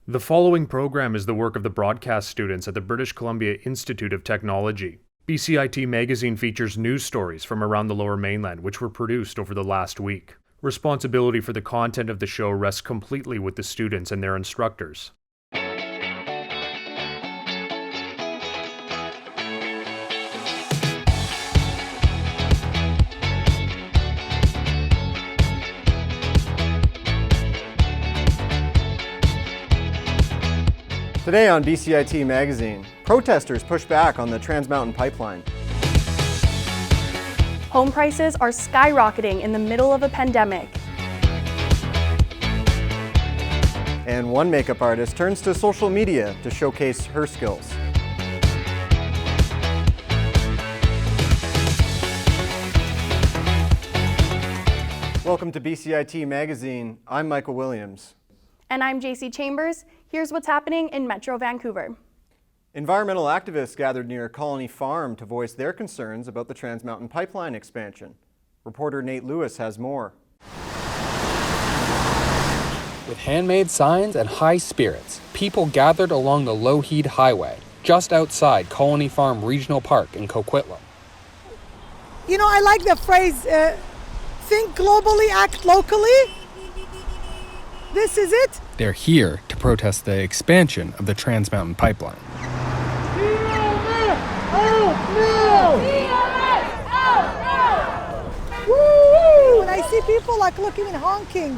The following program is the work of the broadcast students at the British Columbia Institute of Technology. BCIT Magazine features news stories from around the Lower Mainland which were produced over the last week. Responsibility for the content of the show rests completely with the students and their instructors. Today on BCIT Magazine, protesters push back on the Trans Mountain Pipeline. Home prices are skyrocketing in the middle of a pandemic. And one makeup artist turns to social media to showcase her skills. Welcome to BCIT Magazine. I'm Michael Williams. And I'm JC Chambers. Here's what's happening in Metro Vancouver. Environmental activists gathered near Colony Farm to voice their concerns about the Trans Mountain Pipeline expansion. Reporter Nate Lewis has more. With handmade signs and high spirits, people gathered along the Lougheed Highway, just outside Colony Farm Regional Park in Coquitlam. You know, I like the phrase, think globally, act locally. This is it. They're here to protest the expansion of the Trans Mountain Pipeline. When I see people like looking and honking,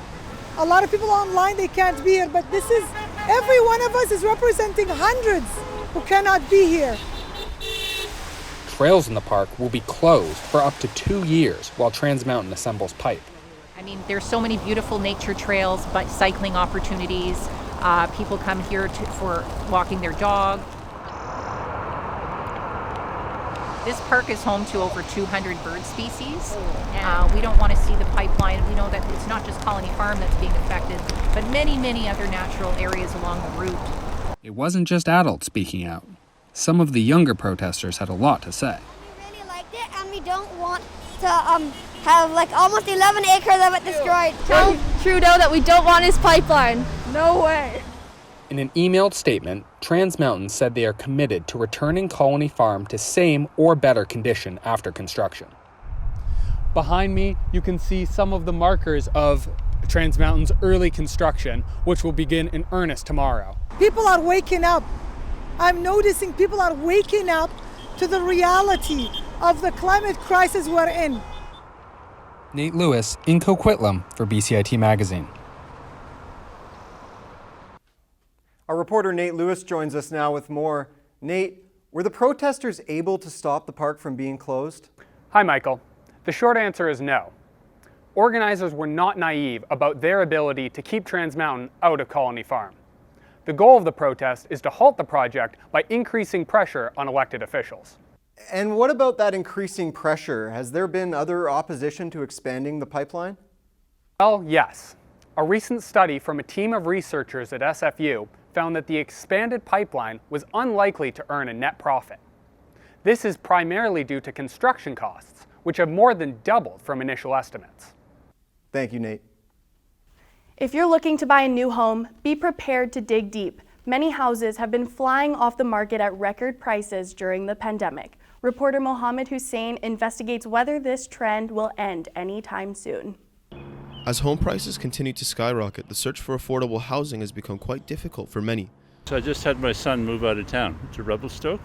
a lot of people online, they can't be here, but this is, every one of us is representing hundreds who cannot be here. Trails in the park will be closed for up to 2 years while Trans Mountain assembles pipe. I mean, there's so many beautiful nature trails, but cycling opportunities. People come here for walking their dog. This park is home to over 200 bird species. We don't want to see the pipeline. We know that it's not just Colony Farm that's being affected, but many, many other natural areas along the route. It wasn't just adults speaking out. Some of the younger protesters had a lot to say. We really liked it, and we don't want to have like almost 11 acres of it destroyed. Tell Trudeau that we don't want his pipeline. No way. In an emailed statement, Trans Mountain said they are committed to returning Colony Farm to same or better condition after construction. Behind me, you can see some of the markers of Trans Mountain's early construction, which will begin in earnest tomorrow. People are waking up. I'm noticing people are waking up to the reality of the climate crisis we're in. Nate Lewis in Coquitlam for BCIT Magazine. Our reporter Nate Lewis joins us now with more. Nate, were the protesters able to stop the park from being closed? Hi, Michael. The short answer is no. Organizers were not naive about their ability to keep Trans Mountain out of Colony Farm. The goal of the protest is to halt the project by increasing pressure on elected officials. And what about that increasing pressure? Has there been other opposition to expanding the pipeline? Well, yes. A recent study from a team of researchers at SFU found that the expanded pipeline was unlikely to earn a net profit. This is primarily due to construction costs, which have more than doubled from initial estimates. Thank you, Nate. If you're looking to buy a new home, be prepared to dig deep. Many houses have been flying off the market at record prices during the pandemic. Reporter Mohammed Hussein investigates whether this trend will end anytime soon. As home prices continue to skyrocket, the search for affordable housing has become quite difficult for many. So I just had my son move out of town to Revelstoke,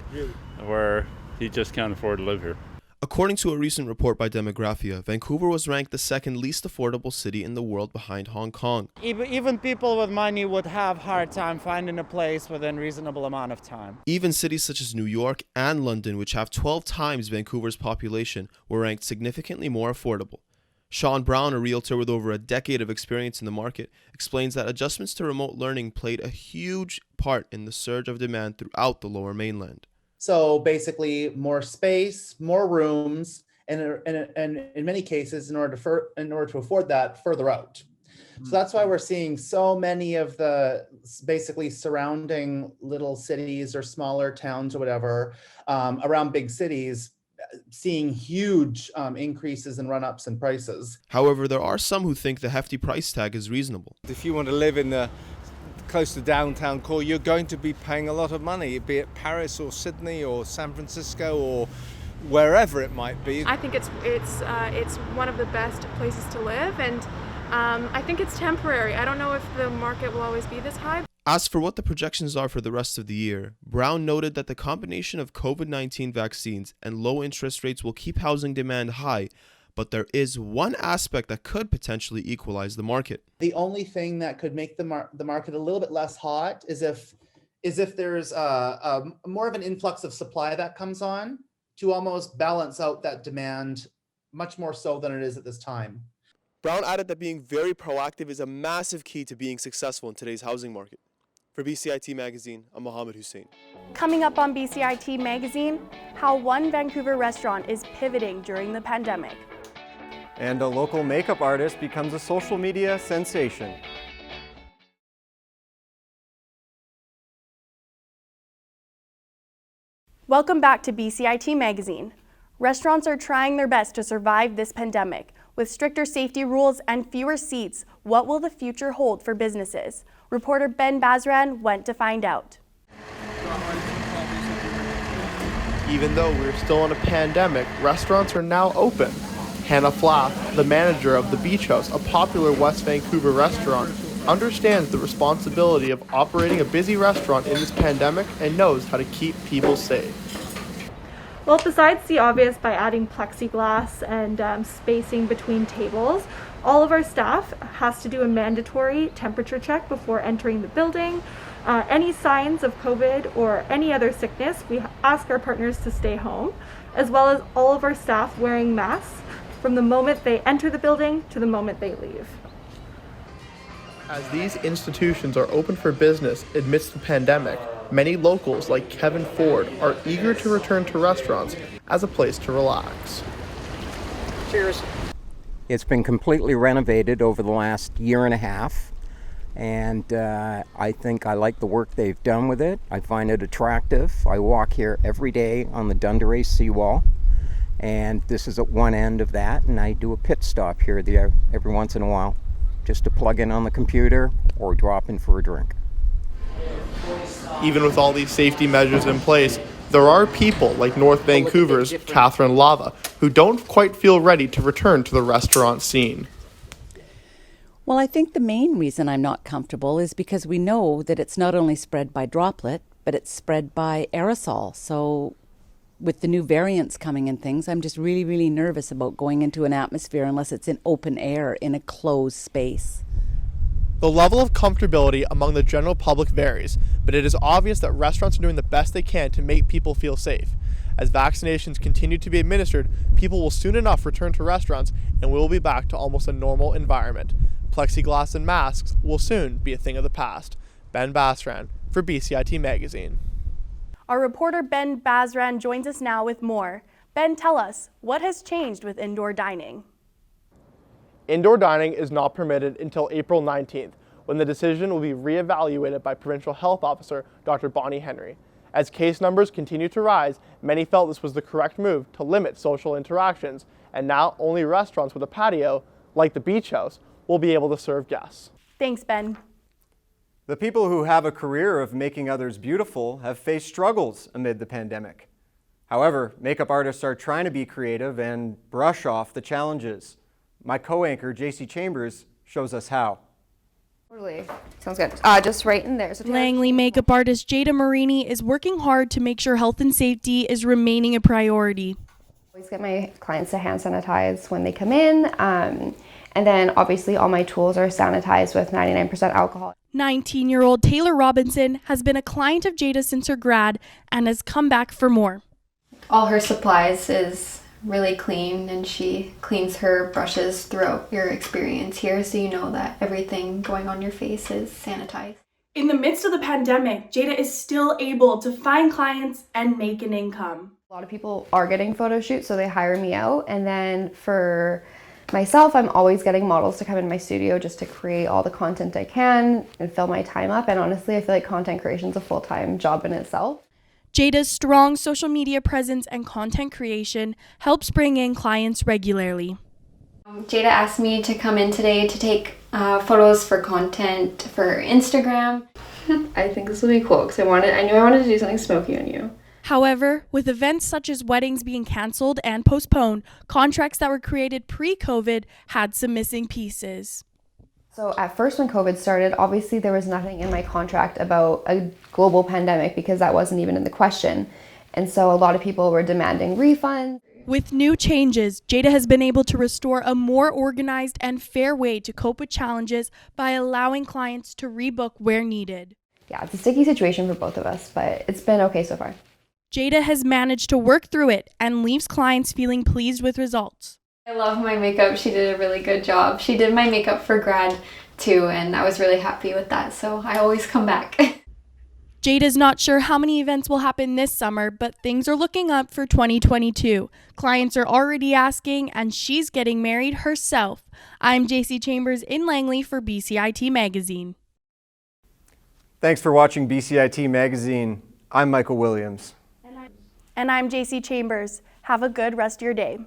where he just can't afford to live here. According to a recent report by Demographia, Vancouver was ranked the second least affordable city in the world behind Hong Kong. Even people with money would have a hard time finding a place within a reasonable amount of time. Even cities such as New York and London, which have 12 times Vancouver's population, were ranked significantly more affordable. Sean Brown, a realtor with over a decade of experience in the market, explains that adjustments to remote learning played a huge part in the surge of demand throughout the Lower Mainland. So basically more space, more rooms, and in many cases, in order to afford that, further out. So that's why we're seeing so many of the basically surrounding little cities or smaller towns or whatever around big cities seeing huge increases and run-ups in prices. However, there are some who think the hefty price tag is reasonable. If you want to live in the close to downtown core, you're going to be paying a lot of money, be it Paris or Sydney or San Francisco or wherever it might be. I think it's one of the best places to live, and I think it's temporary. I don't know if the market will always be this high. As for what the projections are for the rest of the year, Brown noted that the combination of COVID-19 vaccines and low interest rates will keep housing demand high, but there is one aspect that could potentially equalize the market. The only thing that could make the market a little bit less hot is if there's more of an influx of supply that comes on to almost balance out that demand much more so than it is at this time. Brown added that being very proactive is a massive key to being successful in today's housing market. For BCIT Magazine, I'm Mohammed Hussein. Coming up on BCIT Magazine, how one Vancouver restaurant is pivoting during the pandemic. And a local makeup artist becomes a social media sensation. Welcome back to BCIT Magazine. Restaurants are trying their best to survive this pandemic. With stricter safety rules and fewer seats, what will the future hold for businesses? Reporter Ben Bazran went to find out. Even though we're still in a pandemic, restaurants are now open. Hannah Flath, the manager of the Beach House, a popular West Vancouver restaurant, understands the responsibility of operating a busy restaurant in this pandemic and knows how to keep people safe. Well, besides the obvious by adding plexiglass and spacing between tables, all of our staff has to do a mandatory temperature check before entering the building. Any signs of COVID or any other sickness, we ask our partners to stay home, as well as all of our staff wearing masks from the moment they enter the building to the moment they leave. As these institutions are open for business amidst the pandemic, many locals like Kevin Ford are eager to return to restaurants as a place to relax. Cheers. It's been completely renovated over the last year and a half, and I think I like the work they've done with it. I find it attractive. I walk here every day on the Dunderray seawall, and this is at one end of that, and I do a pit stop here there every once in a while, just to plug in on the computer or drop in for a drink. Even with all these safety measures in place, there are people like North Vancouver's Catherine Lava who don't quite feel ready to return to the restaurant scene. Well, I think the main reason I'm not comfortable is because we know that it's not only spread by droplet, but it's spread by aerosol. So with the new variants coming and things, I'm just really, really nervous about going into an atmosphere unless it's in open air in a closed space. The level of comfortability among the general public varies, but it is obvious that restaurants are doing the best they can to make people feel safe. As vaccinations continue to be administered, people will soon enough return to restaurants and we will be back to almost a normal environment. Plexiglass and masks will soon be a thing of the past. Ben Basran for BCIT Magazine. Our reporter Ben Bazran joins us now with more. Ben, tell us, what has changed with indoor dining? Indoor dining is not permitted until April 19th, when the decision will be reevaluated by Provincial Health Officer Dr. Bonnie Henry. As case numbers continue to rise, many felt this was the correct move to limit social interactions, and now only restaurants with a patio, like the Beach House, will be able to serve guests. Thanks, Ben. The people who have a career of making others beautiful have faced struggles amid the pandemic. However, makeup artists are trying to be creative and brush off the challenges. My co-anchor, JC Chambers, shows us how. Totally. Sounds good. Just right in there. So Langley makeup artist Jada Marini is working hard to make sure health and safety is remaining a priority. I always get my clients to hand sanitize when they come in. And then obviously all my tools are sanitized with 99% alcohol. 19-year-old Taylor Robinson has been a client of Jada since her grad and has come back for more. All her supplies is really clean, and she cleans her brushes throughout your experience here, so you know that everything going on your face is sanitized. In the midst of the pandemic, Jada is still able to find clients and make an income. A lot of people are getting photo shoots, so they hire me out. And then for myself, I'm always getting models to come in my studio just to create all the content I can and fill my time up. And honestly, I feel like content creation is a full-time job in itself. Jada's strong social media presence and content creation helps bring in clients regularly. Jada asked me to come in today to take photos for content for Instagram. I think this will be cool because I knew I wanted to do something smoky on you. However, with events such as weddings being canceled and postponed, contracts that were created pre-COVID had some missing pieces. So at first when COVID started, obviously there was nothing in my contract about a global pandemic because that wasn't even in the question. And so a lot of people were demanding refunds. With new changes, Jada has been able to restore a more organized and fair way to cope with challenges by allowing clients to rebook where needed. Yeah, it's a sticky situation for both of us, but it's been okay so far. Jada has managed to work through it and leaves clients feeling pleased with results. I love my makeup. She did a really good job. She did my makeup for grad too, and I was really happy with that, so I always come back. Jada's not sure how many events will happen this summer, but things are looking up for 2022. Clients are already asking, and she's getting married herself. I'm JC Chambers in Langley for BCIT Magazine. Thanks for watching BCIT Magazine. I'm Michael Williams. And I'm JC Chambers. Have a good rest of your day.